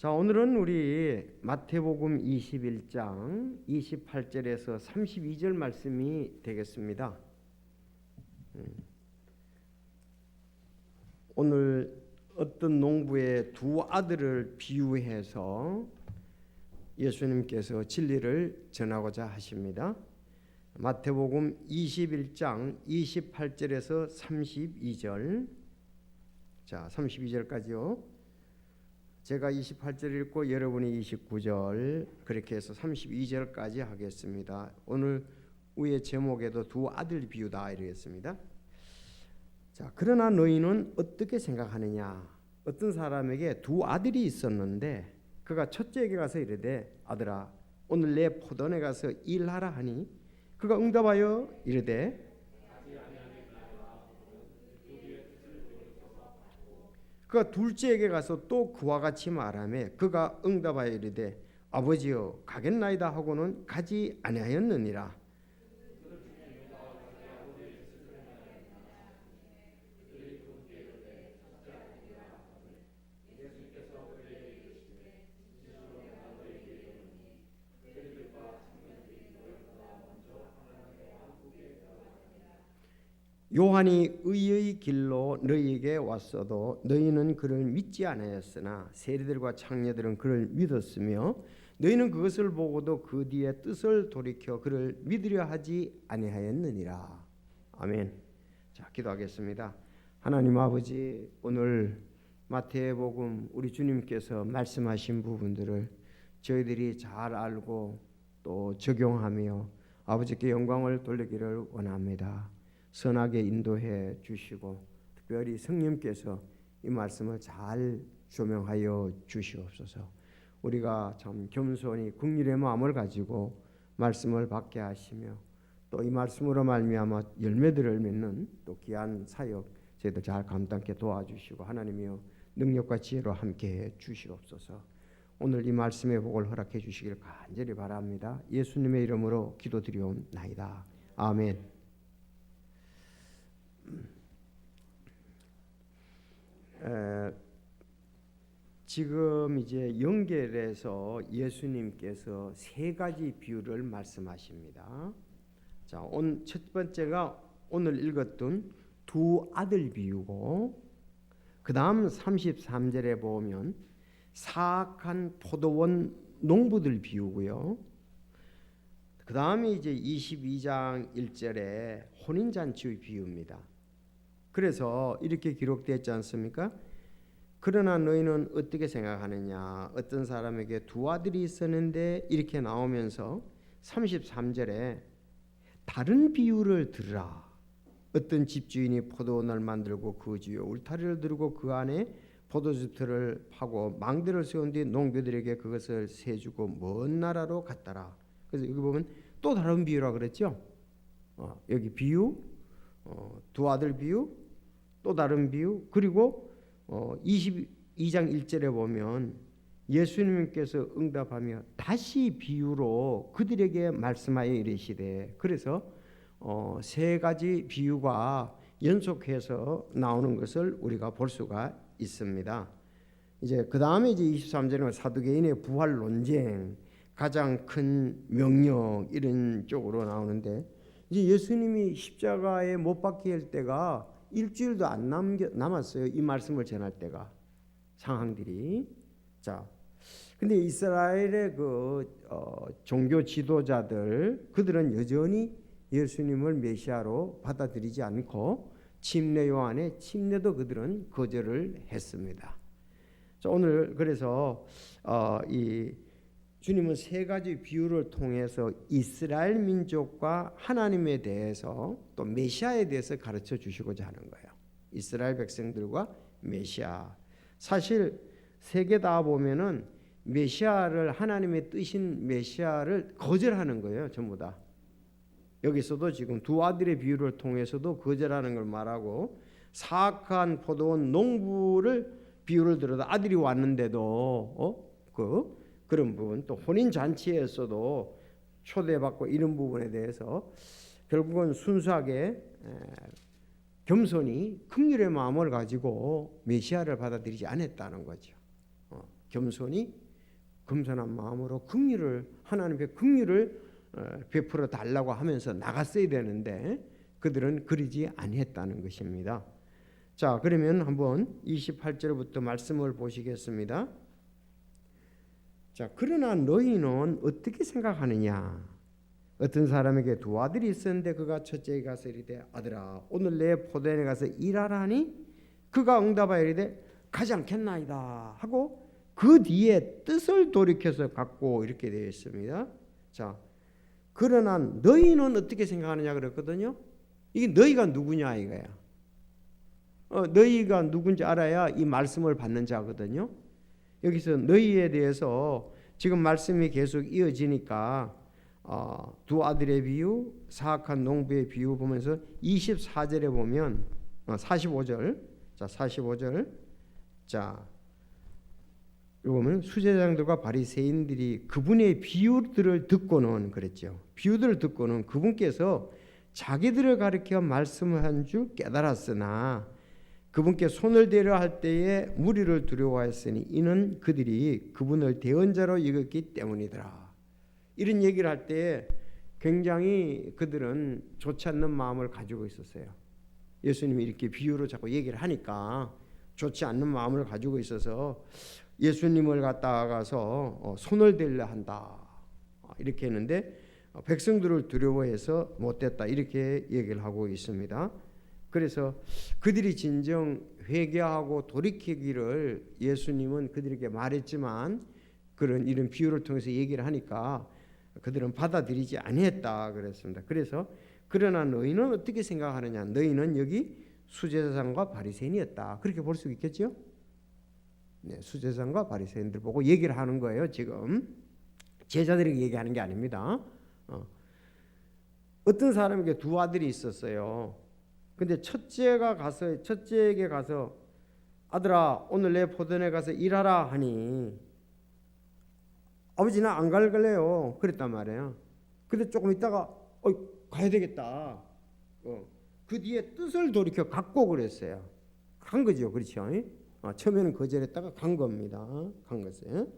자, 오늘은 우리 마태복음 21장 28절에서 32절 말씀이 되겠습니다. 오늘 어떤 농부의 두 아들을 비유해서 예수님께서 진리를 전하고자 하십니다. 마태복음 21장 28절에서 32절. 자, 32절까지요. 제가 28절 읽고 여러분이 29절, 그렇게 해서 32절까지 하겠습니다. 오늘 위의 제목에도 두 아들 비유다 이러겠습니다. 자, 그러나 너희는 어떻게 생각하느냐? 어떤 사람에게 두 아들이 있었는데 그가 첫째에게 가서 이르되 아들아 오늘 내 포도원에 가서 일하라 하니 그가 응답하여 이르되 그가 둘째에게 가서 또 그와 같이 말하며 그가 응답하여 이르되 아버지여 가겠나이다 하고는 가지 아니하였느니라. 요한이 의의 길로 너희에게 왔어도 너희는 그를 믿지 아니하였으나 세리들과 창녀들은 그를 믿었으며 너희는 그것을 보고도 그 뒤에 뜻을 돌이켜 그를 믿으려 하지 아니하였느니라. 아멘. 자, 기도하겠습니다. 하나님 아버지, 오늘 마태복음 우리 주님께서 말씀하신 부분들을 저희들이 잘 알고 또 적용하며 아버지께 영광을 돌리기를 원합니다. 선하게 인도해 주시고 특별히 성령께서 이 말씀을 잘 조명하여 주시옵소서. 우리가 참 겸손히 긍휼의 마음을 가지고 말씀을 받게 하시며 또 이 말씀으로 말미암아 열매들을 맺는 또 귀한 사역 저희들 잘 감당케 도와주시고 하나님이여 능력과 지혜로 함께해 주시옵소서. 오늘 이 말씀의 복을 허락해 주시기를 간절히 바랍니다. 예수님의 이름으로 기도드리옵나이다. 아멘. 지금 이제 연결해서 예수님께서 세 가지 비유를 말씀하십니다. 자, 첫 번째가 오늘 읽었던 두 아들 비유고, 그 다음 33절에 보면 사악한 포도원 농부들 비유고요. 그 다음에 이제 22장 1절에 혼인잔치의 비유입니다. 그래서 이렇게 기록되었지 않습니까? 그러나 너희는 어떻게 생각하느냐? 어떤 사람에게 두 아들이 있었는데 이렇게 나오면서 33절에 다른 비유를 들으라. 어떤 집주인이 포도원을 만들고 그 주위에 울타리를 두르고 그 안에 포도주틀을 파고 망대를 세운 뒤 농부들에게 그것을 세주고 먼 나라로 갔더라. 그래서 여기 보면 또 다른 비유라 그랬죠. 여기 비유, 두 아들 비유, 또 다른 비유, 그리고 22장 1절에 보면 예수님께서 응답하며 다시 비유로 그들에게 말씀하여 이르시되, 그래서 세 가지 비유가 연속해서 나오는 것을 우리가 볼 수가 있습니다. 이제 그 다음에 이제 23절은 사두개인의 부활 논쟁, 가장 큰 명령 이런 쪽으로 나오는데, 이제 예수님이 십자가에 못 박게 할 때가 일주일도 안 남았어요. 이 말씀을 전할 때가 상황들이. 자, 근데 이스라엘의 그 종교 지도자들 그들은 여전히 예수님을 메시아로 받아들이지 않고 침례 요한의 침례도 그들은 거절을 했습니다. 자, 오늘 그래서 이 주님은 세 가지 비유를 통해서 이스라엘 민족과 하나님에 대해서 또 메시아에 대해서 가르쳐 주시고자 하는 거예요. 이스라엘 백성들과 메시아. 사실 세계 다 보면은 메시아를, 하나님의 뜻인 메시아를 거절하는 거예요. 전부 다. 여기서도 지금 두 아들의 비유를 통해서도 거절하는 걸 말하고, 사악한 포도원 농부를 비유를 들어도 아들이 왔는데도 그런 부분, 또 혼인 잔치에서도 초대받고 이런 부분에 대해서 결국은 순수하게 겸손히 긍휼의 마음을 가지고 메시아를 받아들이지 않았다는 거죠. 겸손히 겸손한 마음으로 긍휼을 하나님의 긍휼을 베풀어 달라고 하면서 나갔어야 되는데 그들은 그러지 아니했다는 것입니다. 자, 그러면 한번 28절부터 말씀을 보시겠습니다. 자, 그러나 너희는 어떻게 생각하느냐? 어떤 사람에게 두 아들이 있었는데 그가 첫째에 가서 이르되 아들아 오늘 내 포도원에 가서 일하라 하니 그가 응답하여 이르되 가지 않겠나이다 하고 그 뒤에 뜻을 돌이켜서 갖고 이렇게 되어 있습니다. 자, 그러나 너희는 어떻게 생각하느냐 그랬거든요. 이게 너희가 누구냐 이거야. 너희가 누군지 알아야 이 말씀을 받는 자거든요. 여기서 너희에 대해서 지금 말씀이 계속 이어지니까 두 아들의 비유, 사악한 농부의 비유 보면서 24절에 보면 45절, 자 45절, 자 보면 수제장들과 바리새인들이 그분의 비유들을 듣고는 그랬죠. 비유들을 듣고는 그분께서 자기들을 가리켜 말씀한 줄 깨달았으나 그분께 손을 대려 할 때에 무리를 두려워하였으니 이는 그들이 그분을 대언자로 여겼기 때문이더라. 이런 얘기를 할 때 굉장히 그들은 좋지 않는 마음을 가지고 있었어요. 예수님이 이렇게 비유로 자꾸 얘기를 하니까 좋지 않는 마음을 가지고 있어서 예수님을 갖다가서 손을 대려 한다 이렇게 했는데 백성들을 두려워해서 못됐다 이렇게 얘기를 하고 있습니다. 그래서 그들이 진정 회개하고 돌이키기를 예수님은 그들에게 말했지만 이런 비유를 통해서 얘기를 하니까 그들은 받아들이지 아니했다 그랬습니다. 그래서 그러나 너희는 어떻게 생각하느냐? 너희는 여기 수제사장과 바리새인이었다 그렇게 볼 수 있겠죠? 네, 수제사장과 바리새인들 보고 얘기를 하는 거예요. 지금 제자들에게 얘기하는 게 아닙니다. 어떤 사람에게 두 아들이 있었어요. 근데 첫째에게 가서 아들아 오늘 내 포도원에 가서 일하라 하니 아버지 나 안 갈래요 그랬단 말이에요. 근데 조금 있다가 가야 되겠다. 그 뒤에 뜻을 돌이켜 갖고 그랬어요. 간 거죠. 그렇죠? 처음에는 거절했다가 간 겁니다. 간 것을.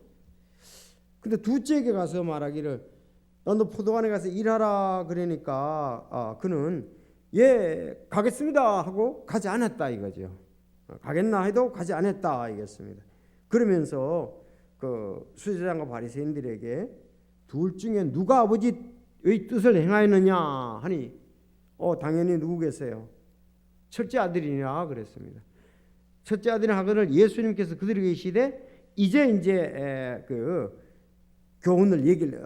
근데 둘째에게 가서 말하기를 너 포도원에 가서 일하라 그러니까 그는 예 가겠습니다 하고 가지 않았다 이거죠. 가겠나 해도 가지 않았다 이겠습니다. 그러면서 그 수제장과 바리새인들에게 둘 중에 누가 아버지의 뜻을 행하였느냐 하니 당연히 누구겠어요? 첫째 아들이냐 그랬습니다. 첫째 아들이 하거늘 예수님께서 그들에게 이르시되 이제 그 교훈을 얘기를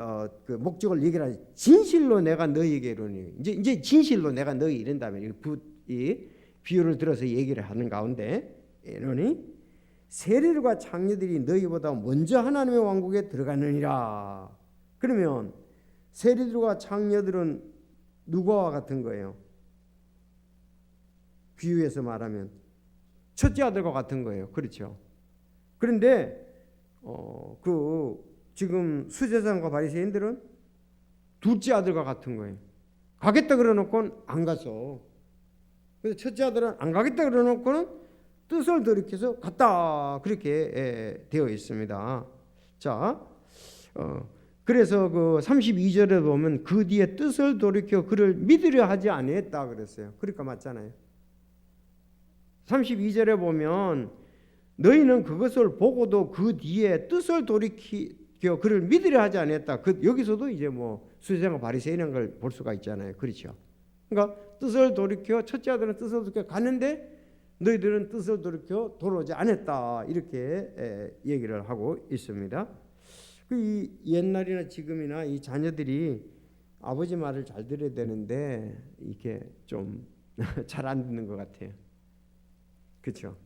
그 목적을 얘기를 하지 진실로 내가 너희에게 이르노니 이제 진실로 내가 너희 이른다면 이 비유를 들어서 얘기를 하는 가운데 이르노니 세리들과 창녀들이 너희보다 먼저 하나님의 왕국에 들어가느니라. 그러면 세리들과 창녀들은 누구와 같은 거예요? 비유에서 말하면 첫째 아들과 같은 거예요. 그렇죠? 그런데 지금 수제사장과 바리새인들은 둘째 아들과 같은 거예요. 가겠다 그러놓고는 안 가서. 그래서 첫째 아들은 안 가겠다 그러놓고는 뜻을 돌이켜서 갔다 그렇게 되어 있습니다. 자, 그래서 그 32절에 보면 그 뒤에 뜻을 돌이켜 그를 믿으려 하지 아니했다 그랬어요. 그러니까 맞잖아요. 32절에 보면 너희는 그것을 보고도 그 뒤에 뜻을 돌이켜 그를 믿으려 하지 아니했다. 여기서도 이제 뭐 수제장과 바리새인인 걸 볼 수가 있잖아요. 그렇죠? 그러니까 뜻을 돌이켜 첫째 아들은 뜻을 돌이켜 갔는데 너희들은 뜻을 돌이켜 돌아오지 않았다 이렇게 얘기를 하고 있습니다. 이 옛날이나 지금이나 이 자녀들이 아버지 말을 잘 들어야 되는데 이게 좀 잘 안 듣는 것 같아요. 그렇죠?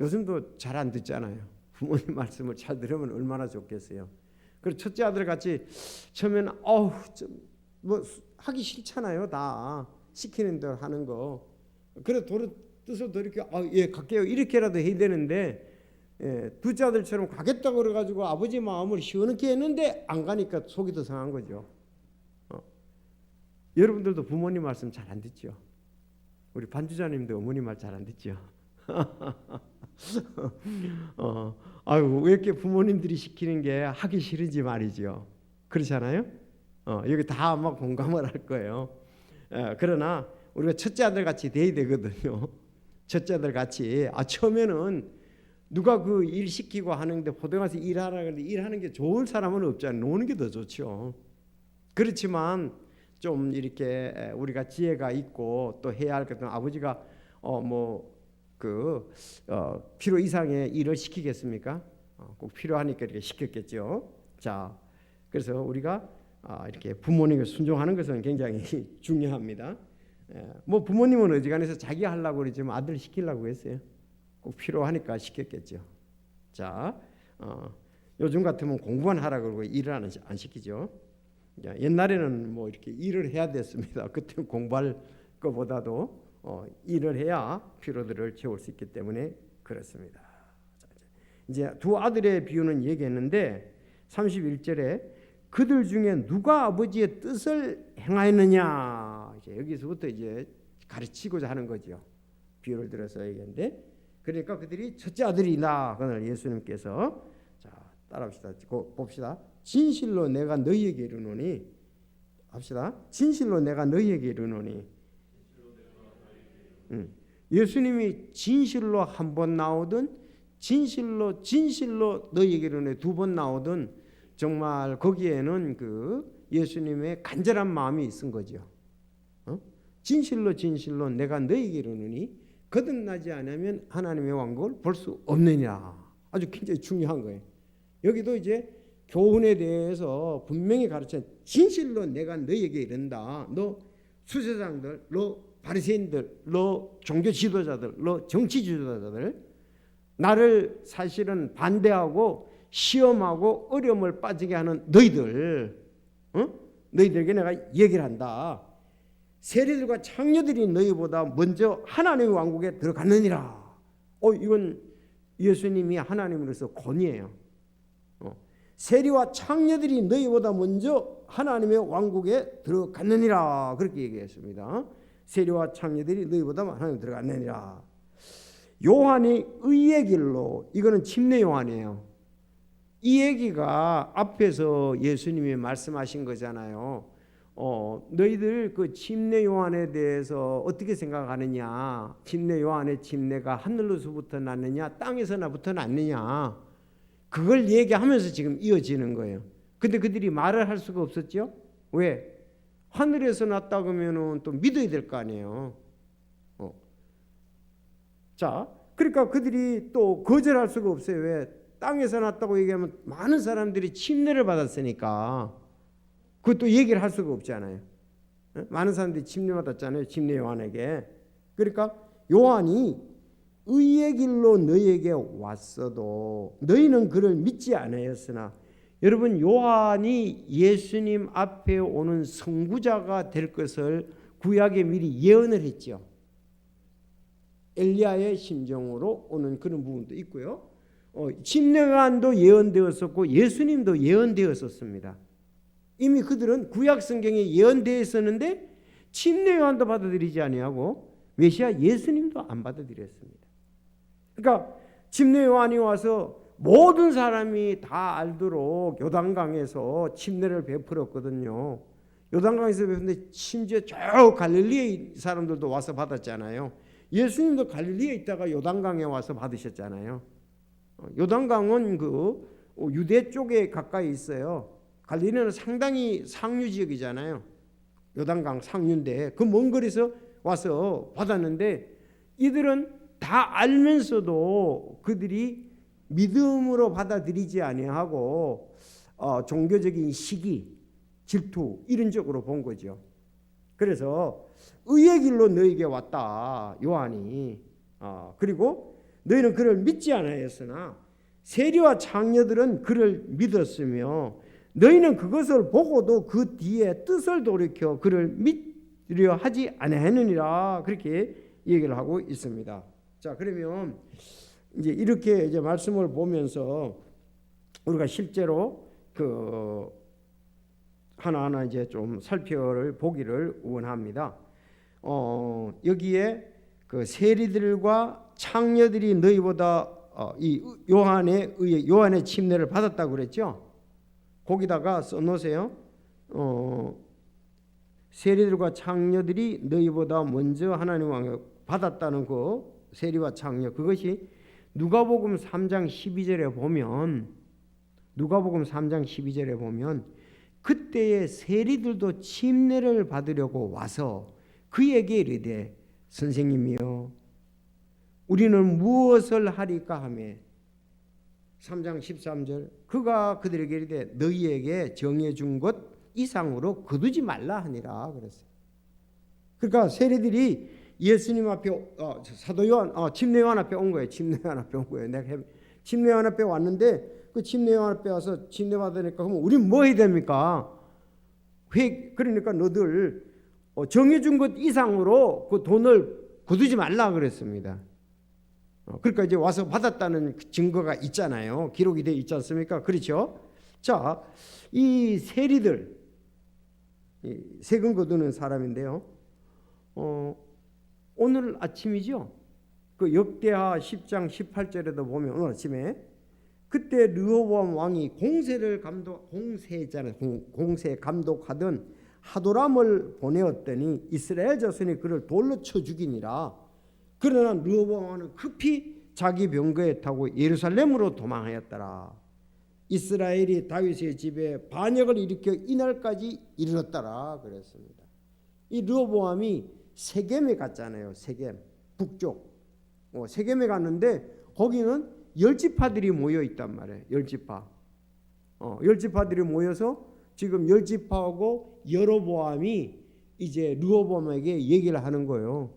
요즘도 잘 안 듣잖아요. 부모님 말씀을 잘 들으면 얼마나 좋겠어요. 그리고 첫째 아들 같이 처음에는 뭐 하기 싫잖아요. 다 시키는 대로 하는 거. 그래 뜻을 돌이켜 예 갈게요 이렇게라도 해야 되는데 둘째 아들처럼 가겠다고 그래가지고 아버지 마음을 시원하게 했는데 안 가니까 속이 더 상한 거죠. 여러분들도 부모님 말씀 잘 안 듣죠? 우리 반주자님도 어머니 말 잘 안 듣죠? 아유, 왜 이렇게 부모님들이 시키는 게 하기 싫은지 말이죠. 그렇잖아요. 여기 다 아마 공감을 할 거예요. 그러나 우리가 첫째 아들 같이 돼야 되거든요. 첫째 아들 같이. 처음에는 누가 그 일 시키고 하는데 포대 가서 일하라 그러는데 일하는 게 좋은 사람은 없잖아요. 노는 게 더 좋죠. 그렇지만 좀 이렇게 우리가 지혜가 있고 또 해야 할 것은 아버지가 필요 이상의 일을 시키겠습니까? 꼭 필요하니까 이렇게 시켰겠죠. 자, 그래서 우리가 이렇게 부모님께 순종하는 것은 굉장히 중요합니다. 뭐 부모님은 어지간해서 자기 하려고 그러지만 아들 시키려고 했어요. 꼭 필요하니까 시켰겠죠. 자, 요즘 같으면 공부만 하라 그러고 일을 안 시키죠. 옛날에는 뭐 이렇게 일을 해야 됐습니다. 그때 공부할 것보다도 일을 해야 피로들을 채울 수 있기 때문에 그렇습니다. 이제 두 아들의 비유는 얘기했는데 31절에 그들 중에 누가 아버지의 뜻을 행하였느냐, 이제 여기서부터 이제 가르치고자 하는 거죠. 비유를 들어서 얘기했는데, 그러니까 그들이 첫째 아들이다. 그날 예수님께서 자 따라합시다. 봅시다. 진실로 내가 너희에게 이르노니, 합시다. 진실로 내가 너희에게 이르노니. 예수님이 진실로 한 번 나오든 진실로 너희에게 이르노니 두 번 나오든 정말 거기에는 그 예수님의 간절한 마음이 있은 거죠. 진실로 내가 너희에게 이르노니 거듭나지 않으면 하나님의 왕국을 볼 수 없느니라. 아주 굉장히 중요한 거예요. 여기도 이제 교훈에 대해서 분명히 가르쳐, 진실로 내가 너희에게 이른다. 너 수세장들, 너 바리새인들, 너 종교 지도자들, 너 정치 지도자들, 나를 사실은 반대하고 시험하고 어려움을 빠지게 하는 너희들, 너희들에게 내가 얘기를 한다. 세리들과 창녀들이 너희보다 먼저 하나님의 왕국에 들어갔느니라. 이건 예수님이 하나님으로서 권위예요. 세리와 창녀들이 너희보다 먼저 하나님의 왕국에 들어갔느니라. 그렇게 얘기했습니다. 세리와 창녀들이 너희보다 하나님에 들어갔느니라. 요한이 의의 길로, 이거는 침례 요한이에요. 이 얘기가 앞에서 예수님이 말씀하신 거잖아요. 너희들 그 침례 요한에 대해서 어떻게 생각하느냐? 침례 요한의 침례가 하늘로서부터 났느냐, 땅에서나부터 났느냐? 그걸 얘기하면서 지금 이어지는 거예요. 근데 그들이 말을 할 수가 없었죠. 왜? 하늘에서 났다 그러면은 또 믿어야 될 거 아니에요. 자, 그러니까 그들이 또 거절할 수가 없어요. 왜? 땅에서 났다고 얘기하면 많은 사람들이 침례를 받았으니까 그것도 얘기를 할 수가 없잖아요. 많은 사람들이 침례 받았잖아요. 침례 요한에게. 그러니까 요한이 의의 길로 너희에게 왔어도 너희는 그를 믿지 않았으나, 여러분 요한이 예수님 앞에 오는 선구자가 될 것을 구약에 미리 예언을 했죠. 엘리야의 심정으로 오는 그런 부분도 있고요. 침례요한도 예언되었었고 예수님도 예언되었었습니다. 이미 그들은 구약 성경에 예언되어 있었는데 침례요한도 받아들이지 아니하고 메시아 예수님도 안 받아들였습니다. 그러니까 침례요한이 와서 모든 사람이 다 알도록 요단강에서 침례를 베풀었거든요. 요단강에서 베풀었는데 심지어 저 갈릴리의 사람들도 와서 받았잖아요. 예수님도 갈릴리에 있다가 요단강에 와서 받으셨잖아요. 요단강은 그 유대 쪽에 가까이 있어요. 갈릴리는 상당히 상류 지역이잖아요. 요단강 상류인데 그 먼 거리에서 와서 받았는데 이들은 다 알면서도 그들이 믿음으로 받아들이지 아니하고 종교적인 시기, 질투 이런 쪽으로 본 거죠. 그래서 의의 길로 너에게 왔다 요한이. 그리고 너희는 그를 믿지 아니하였으나 세리와 창녀들은 그를 믿었으며 너희는 그것을 보고도 그 뒤에 뜻을 돌이켜 그를 믿으려 하지 아니하느니라. 그렇게 얘기를 하고 있습니다. 자, 그러면 이제 이렇게 이제 말씀을 보면서 우리가 실제로 그 하나하나 이제 좀 살펴보기를 원합니다. 여기에 그 세리들과 창녀들이 너희보다 이 요한의 침례를 받았다고 그랬죠. 거기다가 써놓으세요. 세리들과 창녀들이 너희보다 먼저 하나님 왕을 받았다는 그 세리와 창녀, 그것이 누가복음 3장 12절에 보면, 누가복음 3장 12절에 보면 그때의 세리들도 침례를 받으려고 와서 그에게 이르되 선생님이여 우리는 무엇을 하리까 하매 3장 13절 그가 그들에게 이르되 너희에게 정해준 것 이상으로 거두지 말라 하니라 그랬어요. 그러니까 세리들이 예수님 앞에 사도 요한 침례 요한 앞에 온 거예요. 침례 요한 앞에 온 거예요. 내가 침례 요한 앞에 왔는데 그 침례 요한 앞에 와서 침례 받으니까 그러면 우린 뭐 해야 됩니까? 그러니까 너들 정해준 것 이상으로 그 돈을 거두지 말라 그랬습니다. 그러니까 이제 와서 받았다는 증거가 있잖아요. 기록이 되어 있지 않습니까? 그렇죠? 자, 이 세리들, 세금 거두는 사람인데요. 오늘 아침이죠. 그 역대하 10장 18절에도 보면 오늘 아침에 그때 르호보암 왕이 공세 감독하던 하도람을 보내었더니 이스라엘 자손이 그를 돌로 쳐 죽이니라. 그러나 르호보암 왕은 급히 자기 병거에 타고 예루살렘으로 도망하였더라. 이스라엘이 다윗의 집에 반역을 일으켜 이날까지 이르렀더라 그랬습니다. 이 르호보암이 세겜에 갔잖아요. 세겜 북쪽 세겜에 갔는데 거기는 열지파들이 모여 있단 말이에요. 열지파. 열지파들이 모여서 지금 열지파하고 여로보암이 이제 르호보암에게 얘기를 하는 거예요.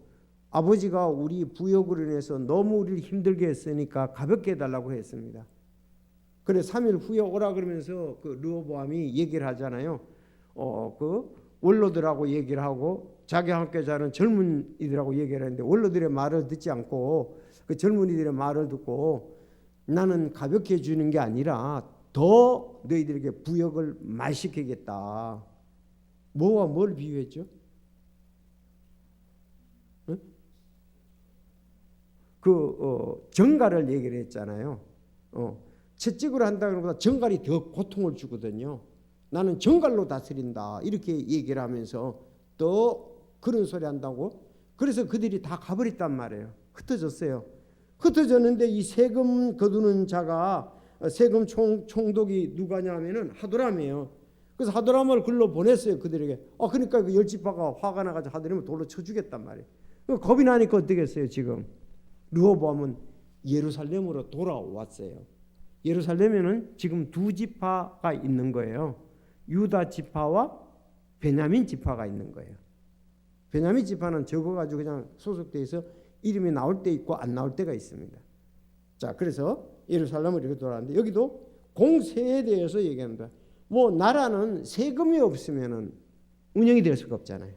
아버지가 우리 부역으로 인해서 너무 우리를 힘들게 했으니까 가볍게 해달라고 했습니다. 그래 3일 후에 오라 그러면서 그 르호보암이 얘기를 하잖아요. 그 원로들하고 얘기를 하고 자기와 함께 자는 젊은이들하고 얘기를 하는데 원로들의 말을 듣지 않고 그 젊은이들의 말을 듣고 나는 가볍게 해주는 게 아니라 더 너희들에게 부역을 많이 시키겠다. 뭐와 뭘 비유했죠? 응? 정갈을 얘기를 했잖아요. 채찍으로 한다는 것보다 정갈이 더 고통을 주거든요. 나는 정갈로 다스린다 이렇게 얘기를 하면서 또 그런 소리 한다고. 그래서 그들이 다 가버렸단 말이에요. 흩어졌어요. 흩어졌는데 이 세금 거두는 자가 세금 총독이 누가냐면은 하도람이에요. 그래서 하도람을 글로 보냈어요 그들에게. 그러니까 그 열지파가 화가 나가지고 하도람을 돌로 쳐주겠단 말이에요. 겁이 나니까 어떻게 했어요? 지금 르호보암은 예루살렘으로 돌아왔어요. 예루살렘에는 지금 두 지파가 있는 거예요. 유다 지파와 베냐민 지파가 있는 거예요. 베냐민 지파는 적어가지고 그냥 소속돼 있어 이름이 나올 때 있고 안 나올 때가 있습니다. 자, 그래서 예루살렘을 이렇게 돌아왔는데 여기도 공세에 대해서 얘기합니다. 뭐 나라는 세금이 없으면은 운영이 될 수가 없잖아요.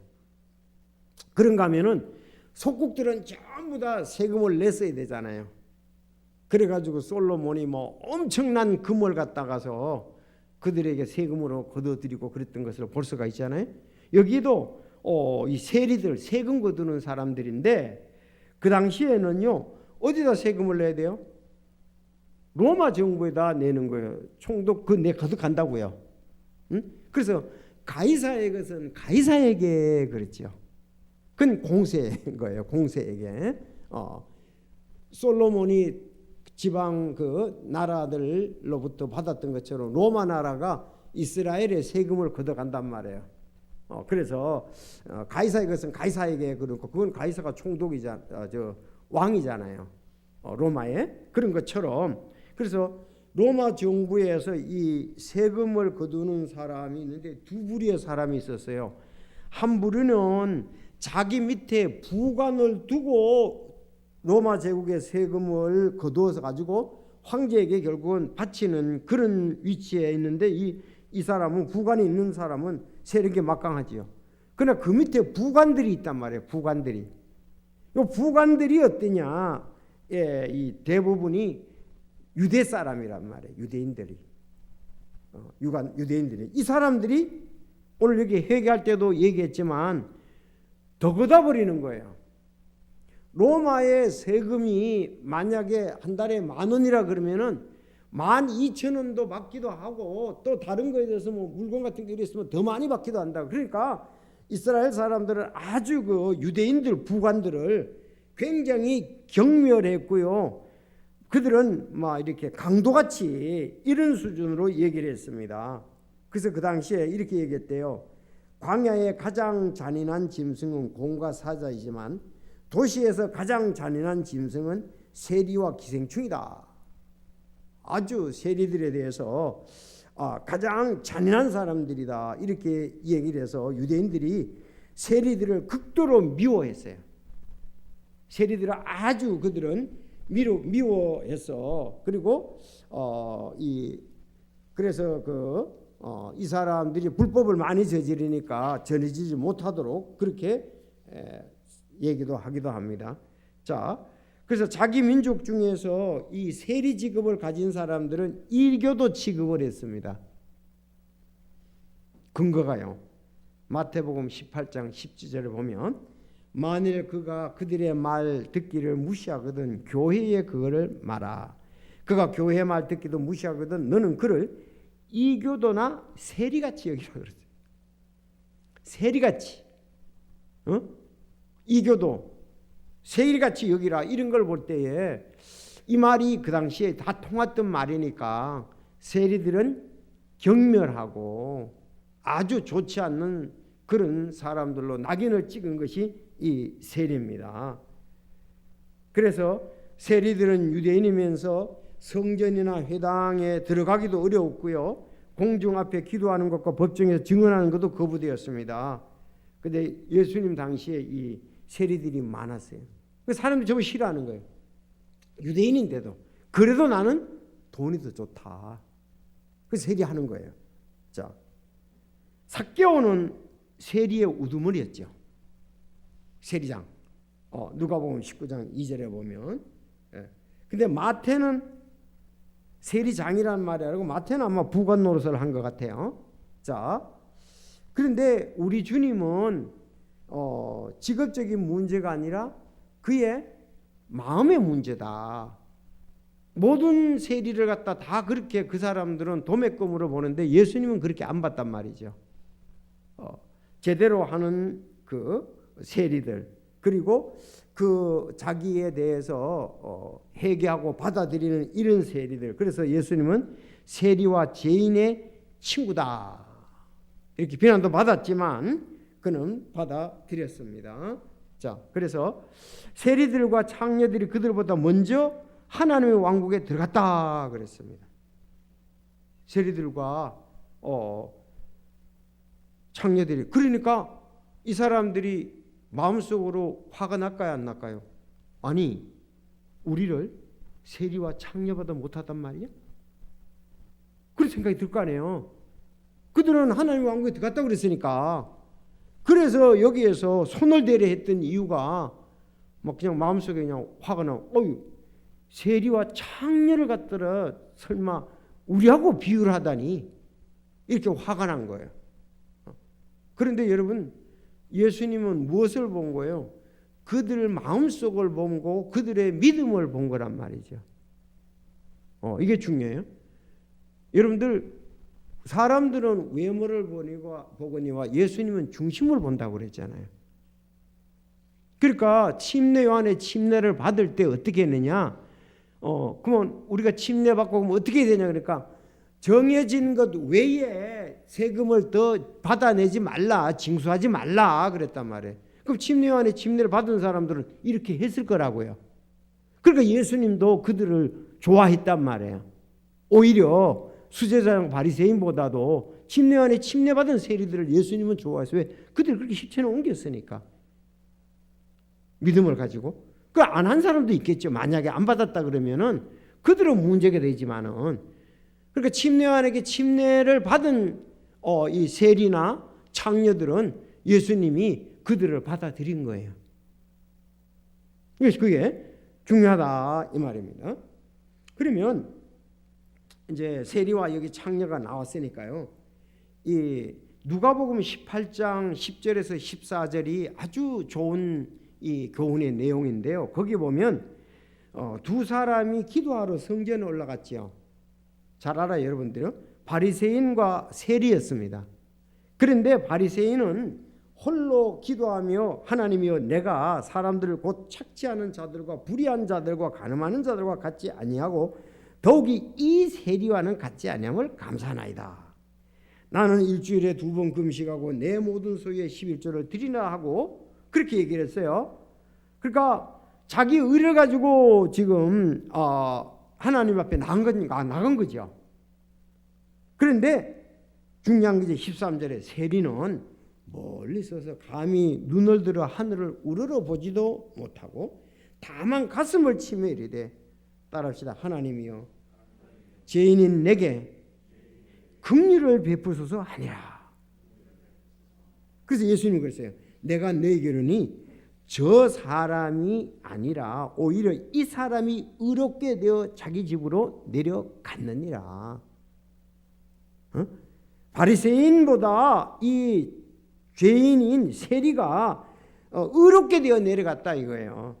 그런가 하면은 속국들은 전부 다 세금을 냈어야 되잖아요. 그래가지고 솔로몬이 뭐 엄청난 금을 갖다가서 그들에게 세금으로 거둬들이고 그랬던 것을 볼 수가 있잖아요. 여기도 이 세리들 세금 거두는 사람들인데 그 당시에는요 어디다 세금을 내야 돼요? 로마 정부에다 내는 거예요. 총독 내 거둬간다고요. 응? 그래서 가이사의 것은 가이사에게 그랬죠. 그건 공세인 거예요. 공세에게. 솔로몬이 지방 그 나라들로부터 받았던 것처럼 로마 나라가 이스라엘의 세금을 걷어간단 말이에요. 그래서 가이사의 것은 가이사에게 그렇고 그건 가이사가 총독이자 왕이잖아요. 로마에 그런 것처럼. 그래서 로마 정부에서 이 세금을 거두는 사람이 있는데 두 부류의 사람이 있었어요. 한 부류는 자기 밑에 부관을 두고 로마 제국의 세금을 거두어서 가지고 황제에게 결국은 바치는 그런 위치에 있는데 이 사람은 부관이 있는 사람은 세력이 막강하지요. 그러나 그 밑에 부관들이 있단 말이에요. 부관들이. 이 부관들이 어떠냐? 이 대부분이 유대 사람이란 말이에요. 유대인들이. 유대인들이. 이 사람들이 오늘 여기 회개할 때도 얘기했지만 더 걷어버리는 거예요. 로마의 세금이 만약에 한 달에 10,000원이라 그러면은 12,000원도 받기도 하고 또 다른 거에 대해서 뭐 물건 같은 게 있으면 더 많이 받기도 한다. 그러니까 이스라엘 사람들은 아주 그 유대인들 부관들을 굉장히 경멸했고요. 그들은 막 이렇게 강도같이 이런 수준으로 얘기를 했습니다. 그래서 그 당시에 이렇게 얘기했대요. 광야의 가장 잔인한 짐승은 곰과 사자이지만 도시에서 가장 잔인한 짐승은 세리와 기생충이다. 아주 세리들에 대해서 가장 잔인한 사람들이다. 이렇게 얘기를 해서 유대인들이 세리들을 극도로 미워했어요. 세리들을 아주 그들은 미워해서 그리고 그래서 이 사람들이 불법을 많이 저지르니까 전해지지 못하도록 그렇게 얘기도 하기도 합니다. 자, 그래서 자기 민족 중에서 이 세리 직업을 가진 사람들은 일교도 취급을 했습니다. 근거가요. 마태복음 18장 10절을 보면 만일 그가 그들의 말 듣기를 무시하거든 교회에 그거를 말하. 그가 교회 말 듣기도 무시하거든 너는 그를 이교도나 세리같이 여기라 그랬어요. 세리같이, 이교도, 세리같이 여기라 이런 걸 볼 때에 이 말이 그 당시에 다 통했던 말이니까 세리들은 경멸하고 아주 좋지 않는 그런 사람들로 낙인을 찍은 것이 이 세리입니다. 그래서 세리들은 유대인이면서 성전이나 회당에 들어가기도 어려웠고요. 공중 앞에 기도하는 것과 법정에서 증언하는 것도 거부되었습니다. 그런데 예수님 당시에 이 세리들이 많았어요. 사람들이 저걸 싫어하는 거예요. 유대인인데도 그래도 나는 돈이 더 좋다. 그래서 세리하는 거예요. 자, 삭개오는 세리의 우두머리였죠. 세리장. 누가복음 19장 2절에 보면. 근데 마태는 세리장이라는 말이 아니고 마태는 아마 부관 노릇을 한 것 같아요. 자, 그런데 우리 주님은 직업적인 문제가 아니라 그의 마음의 문제다. 모든 세리를 갖다 다 그렇게 그 사람들은 도매금으로 보는데 예수님은 그렇게 안 봤단 말이죠. 제대로 하는 그 세리들 그리고 그 자기에 대해서 회개하고 받아들이는 이런 세리들. 그래서 예수님은 세리와 죄인의 친구다 이렇게 비난도 받았지만 그는 받아들였습니다. 자, 그래서 세리들과 창녀들이 그들보다 먼저 하나님의 왕국에 들어갔다 그랬습니다. 세리들과 창녀들이. 그러니까 이 사람들이 마음속으로 화가 날까요 안 날까요? 아니, 우리를 세리와 창녀보다 못하단 말이야? 그런 생각이 들 거 아니에요. 그들은 하나님의 왕국에 들어갔다고 그랬으니까. 그래서 여기에서 손을 대려 했던 이유가 막 그냥 마음속에 그냥 화가 나. 세리와 창녀를 갖다가 설마 우리하고 비유를 하다니 이렇게 화가 난 거예요. 그런데 여러분 예수님은 무엇을 본 거예요? 그들 마음속을 보고 그들의 믿음을 본 거란 말이죠. 이게 중요해요. 여러분들 사람들은 외모를 보거니와 예수님은 중심을 본다고 그랬잖아요. 그러니까 침례 요한의 침례를 받을 때 어떻게 했느냐? 그러면 우리가 침례 받고 그러면 어떻게 되냐? 그러니까 정해진 것 외에 세금을 더 받아내지 말라, 징수하지 말라 그랬단 말이에요. 그럼 침례 요한의 침례를 받은 사람들은 이렇게 했을 거라고요. 그러니까 예수님도 그들을 좋아했단 말이에요. 오히려 수제자랑 바리새인보다도 침례 요한의 침례 받은 세리들을 예수님은 좋아했어요. 왜? 그들이 그렇게 십체는 옮겼으니까. 믿음을 가지고. 그 안 한 사람도 있겠죠. 만약에 안 받았다 그러면은 그들은 문제가 되지만은. 그러니까 침례 요한에게 침례를 받은 이 세리나 창녀들은 예수님이 그들을 받아들인 거예요. 그래서 그게 중요하다 이 말입니다. 그러면 이제 세리와 여기 창녀가 나왔으니까요. 이 누가복음 18장 10절에서 14절이 아주 좋은 이 교훈의 내용인데요. 거기 보면 두 사람이 기도하러 성전에 올라갔지요. 잘 알아요, 여러분들요. 바리새인과 세리였습니다. 그런데 바리새인은 홀로 기도하며 하나님이여 내가 사람들을 곧 착취하는 자들과 불의한 자들과 간음하는 자들과 같지 아니하고 더욱이 이 세리와는 같지 아니함을 감사하나이다. 나는 일주일에 2번 금식하고 내 모든 소유의 11조를 드리나 하고 그렇게 얘기를 했어요. 그러니까 자기 의를 가지고 지금 하나님 앞에 나간 거죠. 그런데 중요한 게 13절에 세리는 멀리 서서 감히 눈을 들어 하늘을 우러러 보지도 못하고 다만 가슴을 치며 이르되 따라합시다. 하나님이여 죄인인 내게 긍휼을 베푸소서 하니라. 그래서 예수님이 그랬어요. 내가 너에게로니 저 사람이 아니라 오히려 이 사람이 의롭게 되어 자기 집으로 내려갔느니라. 바리새인보다 이 죄인인 세리가 의롭게 되어 내려갔다 이거예요.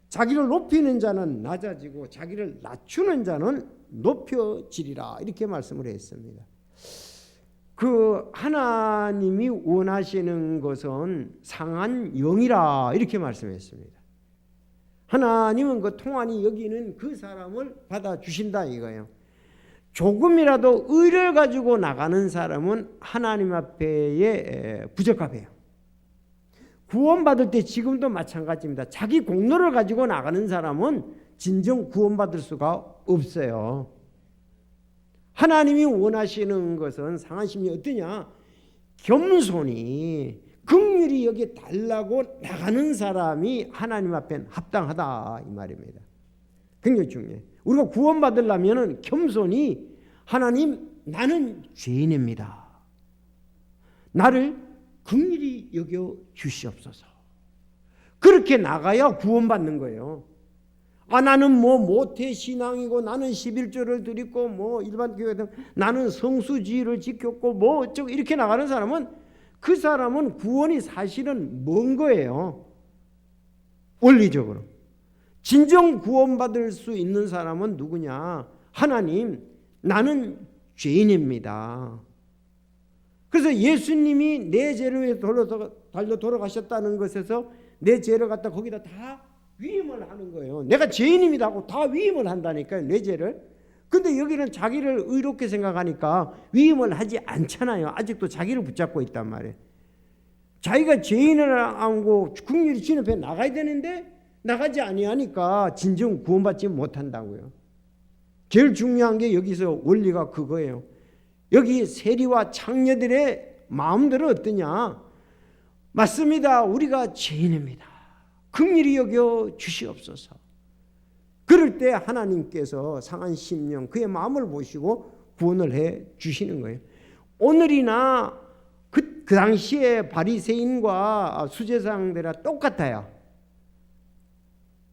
자기를 높이는 자는 낮아지고 자기를 낮추는 자는 높여지리라 이렇게 말씀을 했습니다. 그 하나님이 원하시는 것은 상한 영이라 이렇게 말씀했습니다. 하나님은 그 통한이 여기는 그 사람을 받아주신다 이거예요. 조금이라도 의를 가지고 나가는 사람은 하나님 앞에 부적합해요. 구원받을 때 지금도 마찬가지입니다. 자기 공로를 가지고 나가는 사람은 진정 구원받을 수가 없어요. 하나님이 원하시는 것은 상한 심리 어떠냐? 겸손히 긍휼히 여기 달라고 나가는 사람이 하나님 앞엔 합당하다 이 말입니다. 굉장히 중요해요. 우리가 구원받으려면 겸손히 하나님 나는 죄인입니다. 나를 긍휼히 여겨 주시옵소서. 그렇게 나가야 구원받는 거예요. 나는 모태 신앙이고 나는 11조를 드리고 일반 교회든 나는 성수지를 지켰고 어쩌고 이렇게 나가는 사람은 그 사람은 구원이 사실은 먼 거예요. 원리적으로. 진정 구원받을 수 있는 사람은 누구냐? 하나님, 나는 죄인입니다. 그래서 예수님이 내 죄를 위해 달려 돌아가셨다는 것에서 내 죄를 갖다 거기다 다 위임을 하는 거예요. 내가 죄인입니다 하고 다 위임을 한다니까요, 내 죄를. 근데 여기는 자기를 의롭게 생각하니까 위임을 하지 않잖아요. 아직도 자기를 붙잡고 있단 말이에요. 자기가 죄인을 안고 긍휼히 주님 앞에 나가야 되는데 나가지 아니하니까 진정 구원받지 못한다고요. 제일 중요한 게 여기서 원리가 그거예요. 여기 세리와 창녀들의 마음들은 어떠냐? 맞습니다. 우리가 죄인입니다. 긍휼히 여겨 주시옵소서. 그럴 때 하나님께서 상한 심령 그의 마음을 보시고 구원을 해 주시는 거예요. 오늘이나 그 당시에 바리새인과 수제사장들과 똑같아요.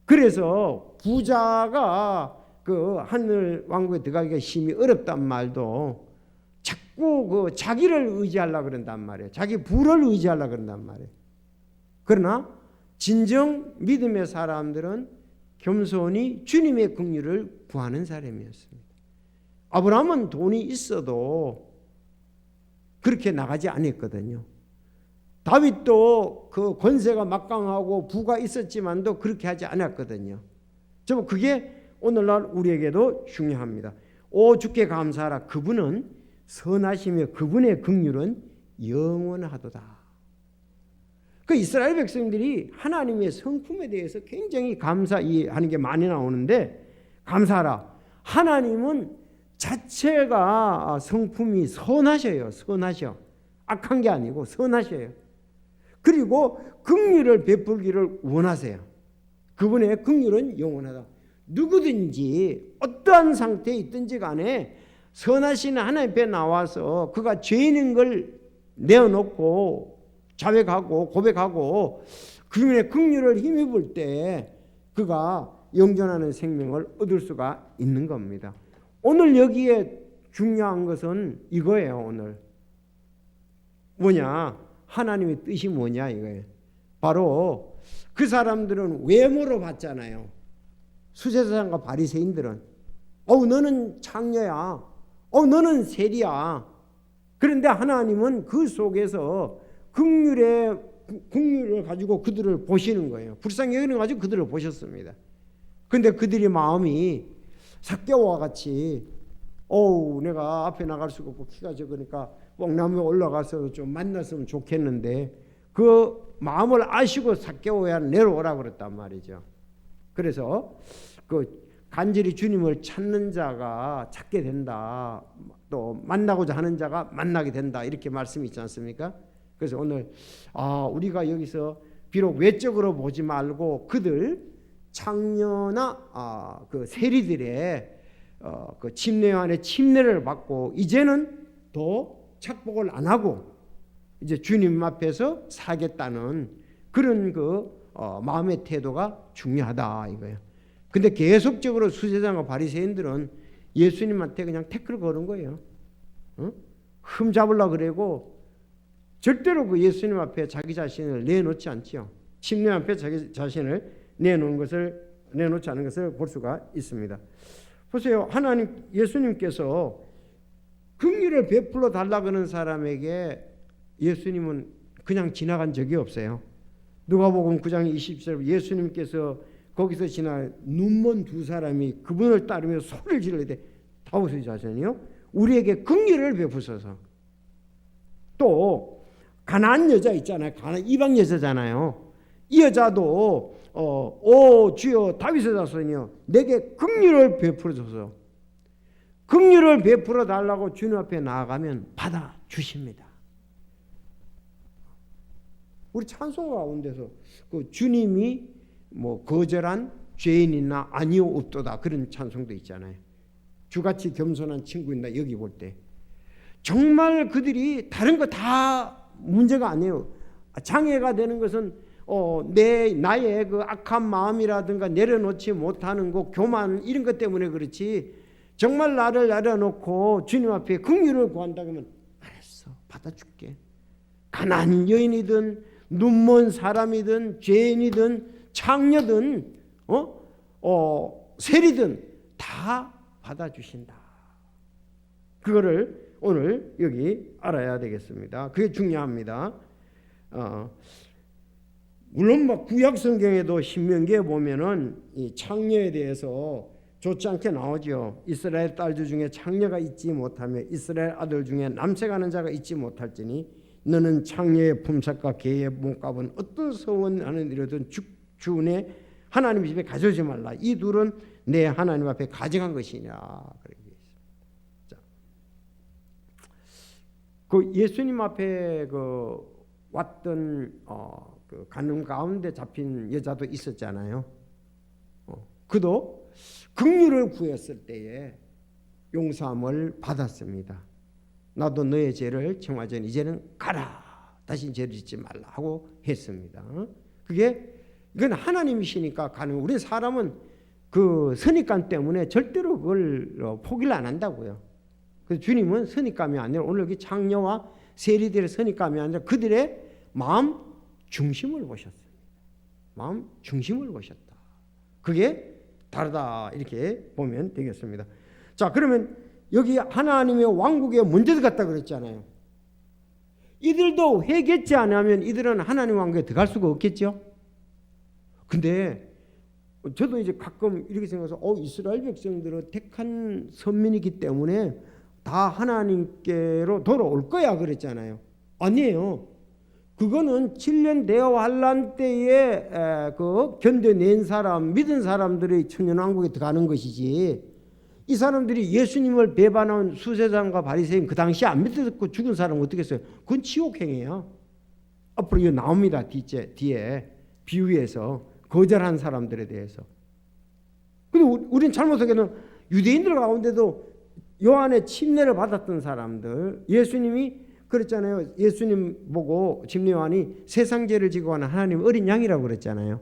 그래서 부자가 그 하늘 왕국에 들어가기가 심히 어렵단 말도 자꾸 그 자기를 의지하려고 그런단 말이에요. 자기 부를 의지하려고 그런단 말이에요. 그러나 진정 믿음의 사람들은 겸손히 주님의 긍휼을 구하는 사람이었습니다. 아브라함은 돈이 있어도 그렇게 나가지 않았거든요. 다윗도 그 권세가 막강하고 부가 있었지만도 그렇게 하지 않았거든요. 저 그게 오늘날 우리에게도 중요합니다. 오 주께 감사하라. 그분은 선하시며 그분의 긍휼은 영원하도다. 그 이스라엘 백성들이 하나님의 성품에 대해서 굉장히 감사하는 게 많이 나오는데 감사하라. 하나님은 자체가 성품이 선하셔요. 선하셔. 악한 게 아니고 선하셔요. 그리고 긍휼을 베풀기를 원하세요. 그분의 긍휼은 영원하다. 누구든지 어떠한 상태에 있든지 간에 선하신 하나님 앞에 나와서 그가 죄인인 걸 내어놓고 자백하고 고백하고 그분의 긍휼을 힘입을 때 그가 영존하는 생명을 얻을 수가 있는 겁니다. 오늘 여기에 중요한 것은 이거예요. 오늘 뭐냐? 하나님의 뜻이 뭐냐 이거예요. 바로 그 사람들은 외모로 봤잖아요. 수제사장과 바리새인들은 너는 창녀야, 너는 세리야. 그런데 하나님은 그 속에서 긍휼을 가지고 그들을 보시는 거예요. 불쌍히 여기는 가지고 그들을 보셨습니다. 그런데 그들의 마음이 삭개오와 같이 내가 앞에 나갈 수가 없고 키가 적으니까 뽕나무에 올라가서 좀 만났으면 좋겠는데 그 마음을 아시고 삭개오야 내려오라고 그랬단 말이죠. 그래서 그 간절히 주님을 찾는 자가 찾게 된다, 또 만나고자 하는 자가 만나게 된다, 이렇게 말씀이 있지 않습니까? 그래서 오늘 우리가 여기서 비록 외적으로 보지 말고 그들 창녀나 그 세리들의 그 침례 안에 침례를 받고 이제는 더 착복을 안 하고 이제 주님 앞에서 살겠다는 그런 마음의 태도가 중요하다 이거예요. 근데 계속적으로 수제자와 바리새인들은 예수님한테 그냥 태클 거는 거예요. 흠 잡으려고 그러고 절대로 그 예수님 앞에 자기 자신을 내놓지 않지요. 침례 앞에 자기 자신을 내놓지 않은 것을 볼 수가 있습니다. 보세요. 하나님 예수님께서 긍휼을 베풀어 달라고 하는 사람에게 예수님은 그냥 지나간 적이 없어요. 누가복음 9장 20절 예수님께서 거기서 지나 눈먼 두 사람이 그분을 따르며 소리를 지르되 다윗의 자손이요 우리에게 긍휼을 베푸소서. 또 가나안 여자 있잖아요. 이방 여자잖아요. 이 여자도 오 주여 다윗의 자손이요 내게 긍휼을 베풀어줘서 긍휼을 베풀어 달라고 주님 앞에 나아가면 받아 주십니다. 우리 찬송 가운데서 그 주님이 거절한 죄인이나 아니요 없도다 그런 찬송도 있잖아요. 주같이 겸손한 친구인다. 여기 볼 때 정말 그들이 다른 거 다 문제가 아니에요. 장애가 되는 것은 나의 그 악한 마음이라든가 내려놓지 못하는 거 교만 이런 것 때문에 그렇지 정말 나를 내려놓고 주님 앞에 긍휼을 구한다 그러면 알았어 받아줄게. 가난한 여인이든 눈먼 사람이든 죄인이든 창녀든 세리든 다 받아주신다. 그거를 오늘 여기 알아야 되겠습니다. 그게 중요합니다. 물론 구약 성경에도 신명기에 보면은 이 창녀에 대해서 좋지 않게 나오죠. 이스라엘 딸들 중에 창녀가 있지 못하며 이스라엘 아들 중에 남색하는 자가 있지 못할지니 너는 창녀의 품삯과 개의 몸값은 어떤 서원하는 일이든 주내 하나님 집에 가져오지 말라. 이 둘은 내 하나님 앞에 가져간 것이냐. 그렇게 되어 있습니다. 자, 그 예수님 앞에 왔던 그 간음 가운데 잡힌 여자도 있었잖아요. 그도 긍휼을 구했을 때에 용서함을 받았습니다. 나도 너의 죄를 청하자니 이제는 가라. 다시 죄를 짓지 말라 하고 했습니다. 이건 하나님이시니까 가능. 우리 사람은 그 선입관 때문에 절대로 그걸 포기를 안 한다고요. 그래서 주님은 선입감이 아니라 오늘 여기 창녀와 세리들의 선입감이 아니라 그들의 마음 중심을 보셨습니다. 마음 중심을 보셨다. 그게 다르다 이렇게 보면 되겠습니다. 자, 그러면 여기 하나님의 왕국에 먼저 들어갔다 그랬잖아요. 이들도 회개치 않으면 이들은 하나님 왕국에 들어갈 수가 없겠죠. 근데 저도 이제 가끔 이렇게 생각해서 이스라엘 백성들은 택한 선민이기 때문에 다 하나님께로 돌아올 거야 그랬잖아요. 아니에요. 그거는 7년 대여 환란 때에 견뎌낸 사람, 믿은 사람들이 천년왕국에 들어가는 것이지, 이 사람들이 예수님을 배반한 수세자과 바리새인 그 당시 안 믿고 죽은 사람은 어떻게 했어요? 그건 지옥행이에요. 앞으로 이거 나옵니다. 뒤에 비유에서 거절한 사람들에 대해서. 근데 우리는 잘못하게는 유대인들 가운데도 요한의 침례를 받았던 사람들, 예수님이 그랬잖아요. 예수님 보고 침례요한이 세상 죄를 지고 가는 하나님 어린 양이라고 그랬잖아요.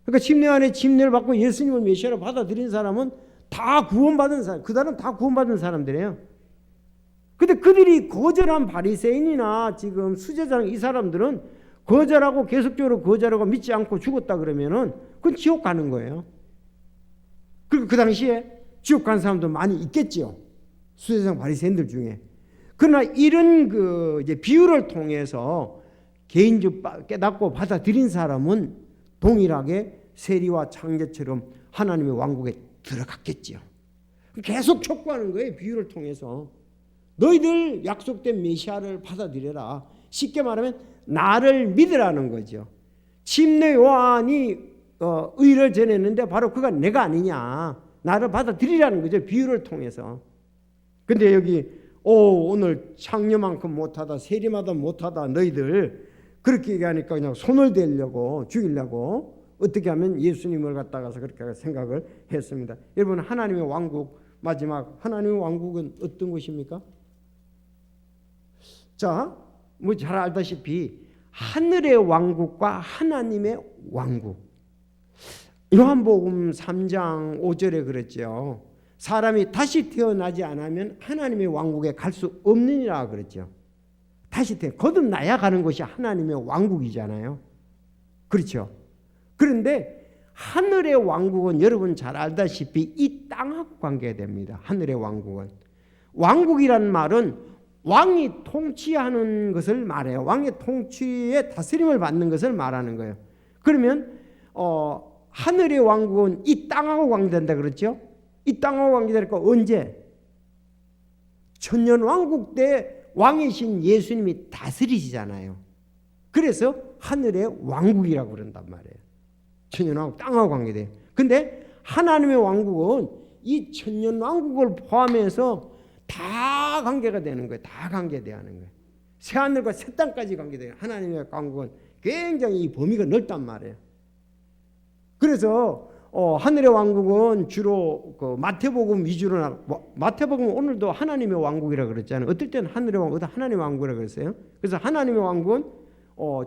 그러니까 침례요한의 침례를 받고 예수님을 메시아로 받아들인 사람은 다 구원받은 사람, 그 사람 다 구원받은 사람들이에요. 근데 그들이 거절한 바리새인이나 지금 수제장 이 사람들은 거절하고 계속적으로 거절하고 믿지 않고 죽었다 그러면은 그건 지옥 가는 거예요. 그리고 그 당시에 지옥 간 사람도 많이 있겠지요. 수제장 바리새인들 중에. 그러나 이런 그 이제 비유를 통해서 개인적 깨닫고 받아들인 사람은 동일하게 세리와 창제처럼 하나님의 왕국에 들어갔겠지요. 계속 촉구하는 거예요. 비유를 통해서. 너희들 약속된 메시아를 받아들여라. 쉽게 말하면 나를 믿으라는 거죠. 침례 요한이 의를 전했는데 바로 그가 내가 아니냐. 나를 받아들이라는 거죠. 비유를 통해서. 근데 여기 오늘 창녀만큼 못하다 세리마다 못하다 너희들 그렇게 얘기하니까 그냥 손을 대려고 죽이려고 어떻게 하면 예수님을 갖다가서 그렇게 생각을 했습니다. 여러분 하나님의 왕국 마지막 하나님의 왕국은 어떤 것입니까? 자, 뭐 잘 알다시피 하늘의 왕국과 하나님의 왕국. 요한복음 3장 5절에 그랬죠. 사람이 다시 태어나지 않으면 하나님의 왕국에 갈 수 없느니라 그랬죠. 다시 거듭나야 가는 것이 하나님의 왕국이잖아요. 그렇죠. 그런데 하늘의 왕국은 여러분 잘 알다시피 이 땅하고 관계됩니다. 하늘의 왕국은. 왕국이란 말은 왕이 통치하는 것을 말해요. 왕의 통치에 다스림을 받는 것을 말하는 거예요. 그러면 하늘의 왕국은 이 땅하고 관계된다 그랬죠. 이 땅하고 관계되니까 언제? 천년왕국 때 왕이신 예수님이 다스리시잖아요. 그래서 하늘의 왕국이라고 그런단 말이에요. 천년왕국 땅하고 관계돼요. 근데 하나님의 왕국은 이 천년왕국을 포함해서 다 관계가 되는 거예요. 다 관계되는 거예요. 새하늘과 새 땅까지 관계돼요. 하나님의 왕국은 굉장히 이 범위가 넓단 말이에요. 그래서 하늘의 왕국은 주로 그 마태복음 위주로 마태복음 오늘도 하나님의 왕국이라 그랬잖아요. 어떨 때는 하늘의 왕국, 하나님의 왕국이라 그랬어요. 그래서 하나님의 왕국은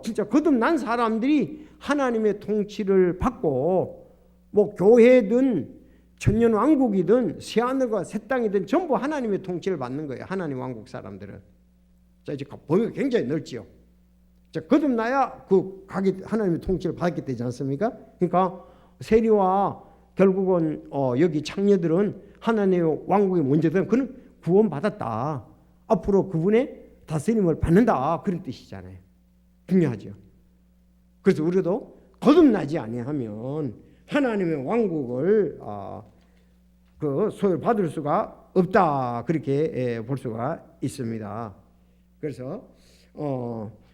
진짜 거듭난 사람들이 하나님의 통치를 받고 뭐 교회든 천년 왕국이든 새하늘과 새 땅이든 전부 하나님의 통치를 받는 거예요. 하나님 왕국 사람들은. 자 이제 범위가 굉장히 넓지요. 자 거듭나야 그 가게 하나님의 통치를 받게 되지 않습니까? 그러니까 세리와 결국은 여기 창녀들은 하나님의 왕국에 먼저든 그는 구원받았다. 앞으로 그분의 다스림을 받는다. 그런 뜻이잖아요. 중요하죠. 그래서 우리도 거듭나지 아니하면 하나님의 왕국을 그 소유를 받을 수가 없다. 그렇게 볼 수가 있습니다. 그래서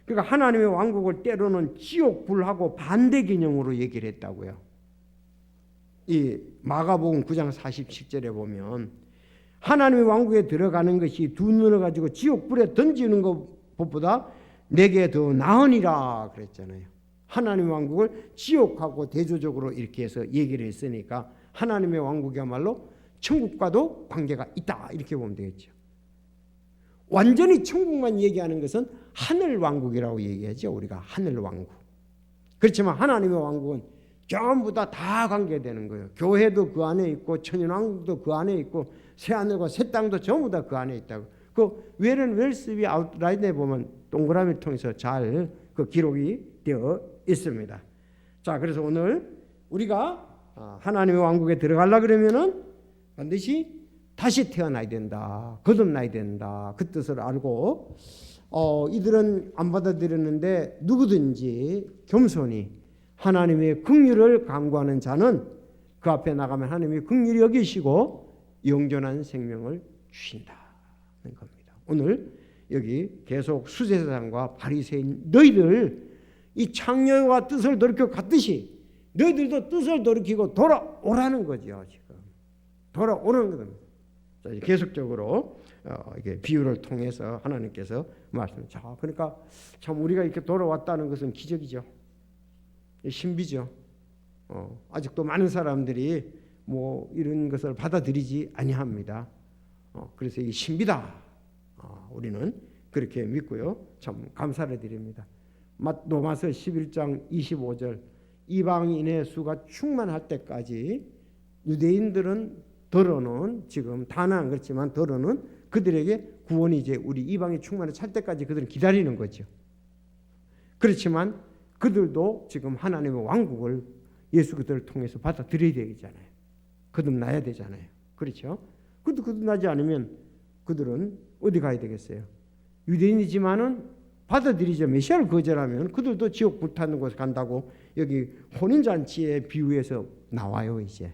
그러니까 하나님의 왕국을 때로는 지옥 불하고 반대 개념으로 얘기를 했다고요. 이 마가복음 9장 47절에 보면 하나님의 왕국에 들어가는 것이 두 눈을 가지고 지옥 불에 던지는 것보다 내게 더 나으니라 그랬잖아요. 하나님의 왕국을 지옥하고 대조적으로 이렇게 해서 얘기를 했으니까 하나님의 왕국이야말로 천국과도 관계가 있다 이렇게 보면 되겠죠. 완전히 천국만 얘기하는 것은 하늘 왕국이라고 얘기하죠. 우리가 하늘 왕국. 그렇지만 하나님의 왕국은 전부 다 관계되는 거예요. 교회도 그 안에 있고 천연왕국도 그 안에 있고 새하늘과 새 땅도 전부 다 그 안에 있다고. 그 웨런 웰스비 아웃라인에 보면 동그라미 통해서 잘 그 기록이 되어 있습니다. 자, 그래서 오늘 우리가 하나님의 왕국에 들어가려 그러면은 반드시 다시 태어나야 된다. 거듭나야 된다. 그 뜻을 알고 이들은 안 받아들였는데 누구든지 겸손히 하나님의 긍휼을 간구하는 자는 그 앞에 나가면 하나님이 긍휼히 여기시고 영존한 생명을 주신다는 겁니다. 오늘 여기 계속 수제사장과 바리새인 너희들 이 창녀와 뜻을 돌이켜 갔듯이 너희들도 뜻을 돌이키고 돌아오라는 거죠. 지금 돌아오는 겁니다. 자, 계속적으로 이게 비유를 통해서 하나님께서 말씀. 자, 그러니까 참 우리가 이렇게 돌아왔다는 것은 기적이죠. 신비죠. 아직도 많은 사람들이 뭐 이런 것을 받아들이지 아니합니다. 그래서 이게 신비다. 우리는 그렇게 믿고요. 참 감사를 드립니다. 로마서 11장 25절 이방인의 수가 충만할 때까지 유대인들은 더러는 지금 다는 그렇지만 더러는 그들에게 구원이 이제 우리 이방이 충만에 찰 때까지 그들은 기다리는 거죠. 그렇지만 그들도 지금 하나님의 왕국을 예수 그들을 통해서 받아들여야 되잖아요. 거듭나야 되잖아요. 그렇죠? 그것도 거듭나지 않으면 그들은 어디 가야 되겠어요? 유대인이지만은 받아들이죠. 메시아를 거절하면 그들도 지옥 불타는 곳에 간다고 여기 혼인잔치의 비유에서 나와요. 이제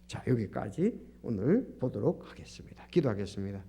자, 여기까지 오늘 보도록 하겠습니다. 기도하겠습니다.